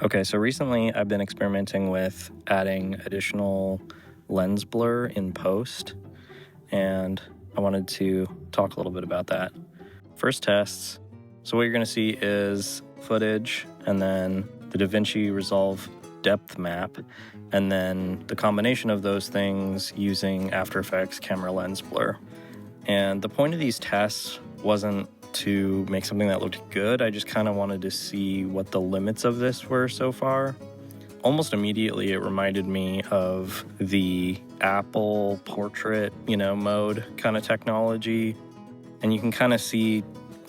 Okay, so recently I've been experimenting with adding additional lens blur in post, and I wanted to talk a little bit about that. First tests. So what you're going to see is footage and then the DaVinci Resolve depth map, and then the combination of those things using After Effects camera lens blur. And the point of these tests wasn't to make something that looked good. I just kind of wanted to see what the limits of this were so far. Almost immediately, it reminded me of the Apple portrait, mode kind of technology. And you can kind of see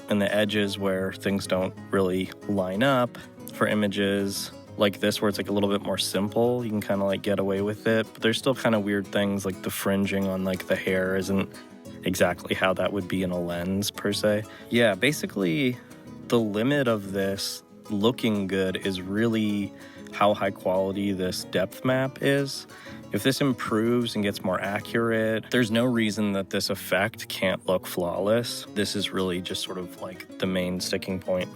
in the edges where things don't really line up for images like this, where it's like a little bit more simple. You can kind of like get away with it, but there's still kind of weird things like the fringing on like the hair isn't exactly how that would be in a lens per se. Yeah, basically the limit of this looking good is really how high quality this depth map is. If this improves and gets more accurate, there's no reason that this effect can't look flawless. This is really just sort of like the main sticking point.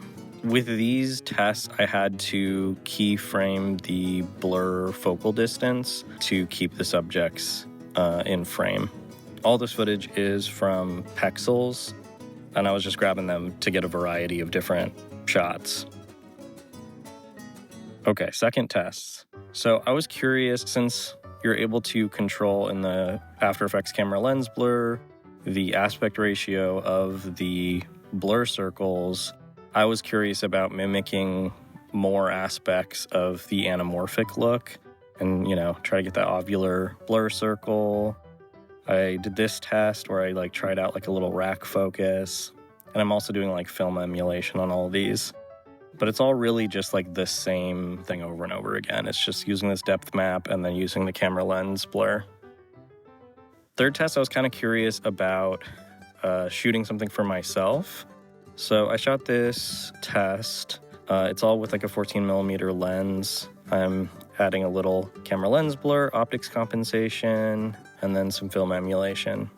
With these tests, I had to keyframe the blur focal distance to keep the subjects in frame. All this footage is from Pexels, and I was just grabbing them to get a variety of different shots. Okay, second test. So I was curious, since you're able to control in the After Effects camera lens blur the aspect ratio of the blur circles, I was curious about mimicking more aspects of the anamorphic look and, try to get that ovular blur circle. I did this test where I tried out a little rack focus, and I'm also doing film emulation on all of these. But it's all really just the same thing over and over again. It's just using this depth map and then using the camera lens blur. Third test, I was kind of curious about shooting something for myself. So I shot this test. It's all with a 14mm lens. I'm adding a little camera lens blur, optics compensation, and then some film emulation.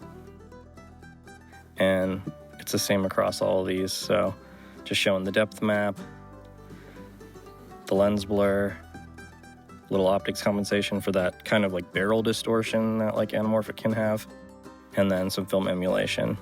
And it's the same across all of these. So just showing the depth map, the lens blur, little optics compensation for that kind of barrel distortion that Anamorphic can have, and then some film emulation.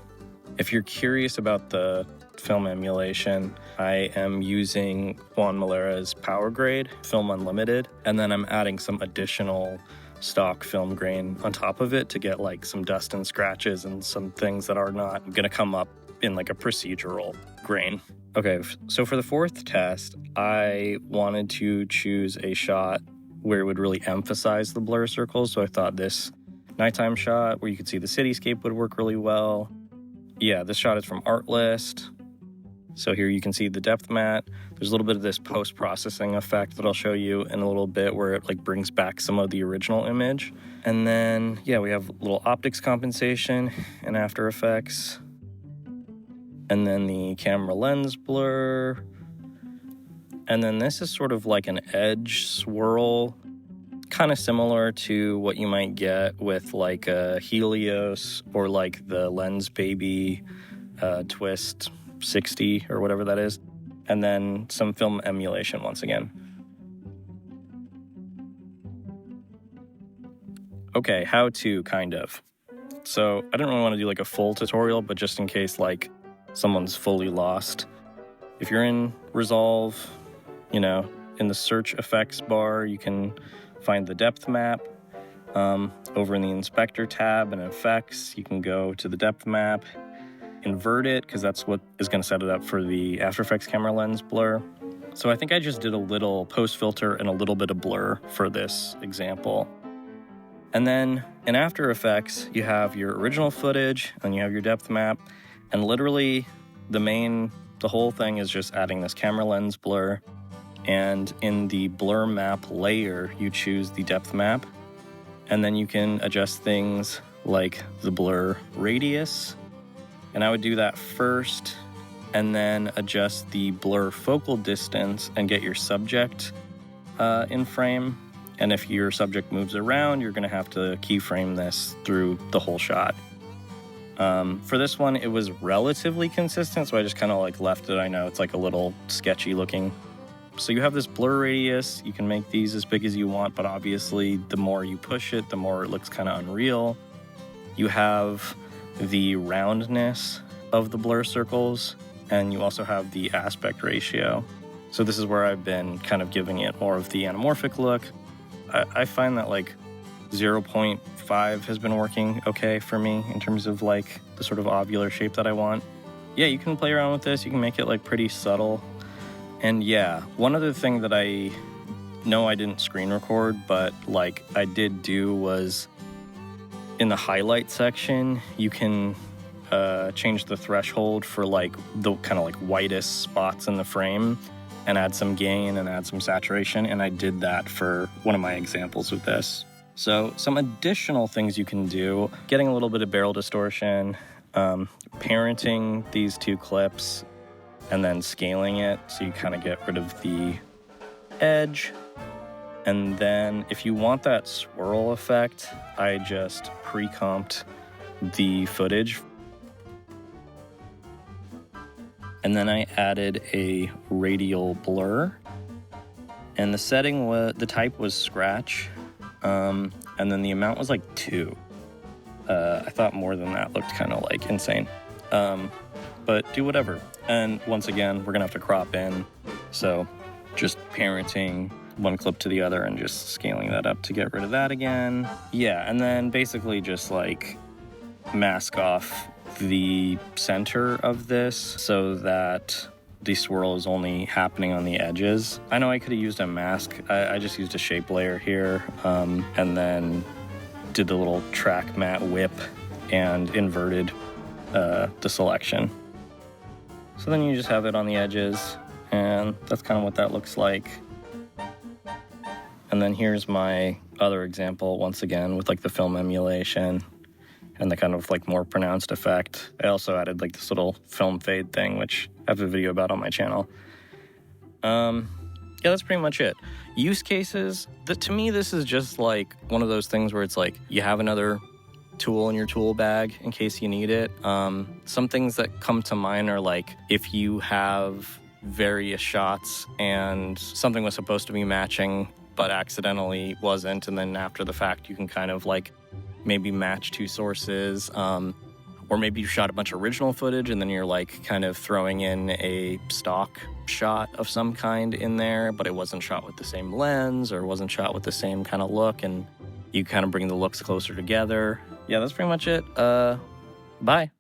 If you're curious about the film emulation, I am using Juan Malera's Power Grade, Film Unlimited, and then I'm adding some additional stock film grain on top of it to get some dust and scratches and some things that are not going to come up in a procedural grain. Okay, so for the fourth test, I wanted to choose a shot where it would really emphasize the blur circles. So I thought this nighttime shot where you could see the cityscape would work really well. Yeah, this shot is from Artlist. So here you can see the depth mat. There's a little bit of this post-processing effect that I'll show you in a little bit where it brings back some of the original image. And then, yeah, we have a little optics compensation in After Effects. And then the camera lens blur. And then this is sort of like an edge swirl, kind of similar to what you might get with a Helios or the Lens Baby Twist 60 or whatever that is. And then some film emulation once again. Okay, how to kind of. So I didn't really want to do a full tutorial, but just in case someone's fully lost. If you're in Resolve, in the search effects bar, you can find the depth map. Over in the inspector tab and effects, you can go to the depth map, invert it, because that's what is going to set it up for the After Effects camera lens blur. So I think I just did a little post filter and a little bit of blur for this example. And then in After Effects, you have your original footage and you have your depth map. And literally the whole thing is just adding this camera lens blur. And in the blur map layer, you choose the depth map. And then you can adjust things like the blur radius. And I would do that first, and then adjust the blur focal distance and get your subject in frame. And if your subject moves around, you're going to have to keyframe this through the whole shot. For this one, it was relatively consistent, so I just kind of left it. I know it's a little sketchy looking So you have this blur radius. You can make these as big as you want, but obviously the more you push it, the more it looks kind of unreal. You have the roundness of the blur circles, and you also have the aspect ratio. So this is where I've been kind of giving it more of the anamorphic look. I find that like 0.5 has been working okay for me in terms of like the sort of ovular shape that I want. Yeah, you can play around with this. You can make it like pretty subtle. And yeah, one other thing that I know I didn't screen record, but like I did do was in the highlight section, you can change the threshold for like the kind of like whitest spots in the frame and add some gain and add some saturation. And I did that for one of my examples with this. So some additional things you can do, getting a little bit of barrel distortion, parenting these two clips, and then scaling it so you kind of get rid of the edge. And then if you want that swirl effect, I just pre-comped the footage. And then I added a radial blur. And the setting was, the type was scratch. And then the amount was like 2. I thought more than that looked kind of like insane. But do whatever. And once again, we're gonna have to crop in. So just parenting one clip to the other and just scaling that up to get rid of that again. Yeah, and then basically just like mask off the center of this so that the swirl is only happening on the edges. I know I could have used a mask. I just used a shape layer here, and then did the little track matte whip and inverted the selection. So then you just have it on the edges, and that's kind of what that looks like. And then here's my other example, once again, with like the film emulation and the kind of like more pronounced effect. I also added like this little film fade thing, which I have a video about on my channel. Yeah, that's pretty much it. Use cases, to me, this is just like one of those things where it's like you have another tool in your tool bag in case you need it. Some things that come to mind are like if you have various shots and something was supposed to be matching but accidentally wasn't, and then after the fact you can kind of like maybe match 2 sources, or maybe you shot a bunch of original footage and then you're like kind of throwing in a stock shot of some kind in there, but it wasn't shot with the same lens or wasn't shot with the same kind of look, and you kind of bring the looks closer together. Yeah, that's pretty much it. Bye.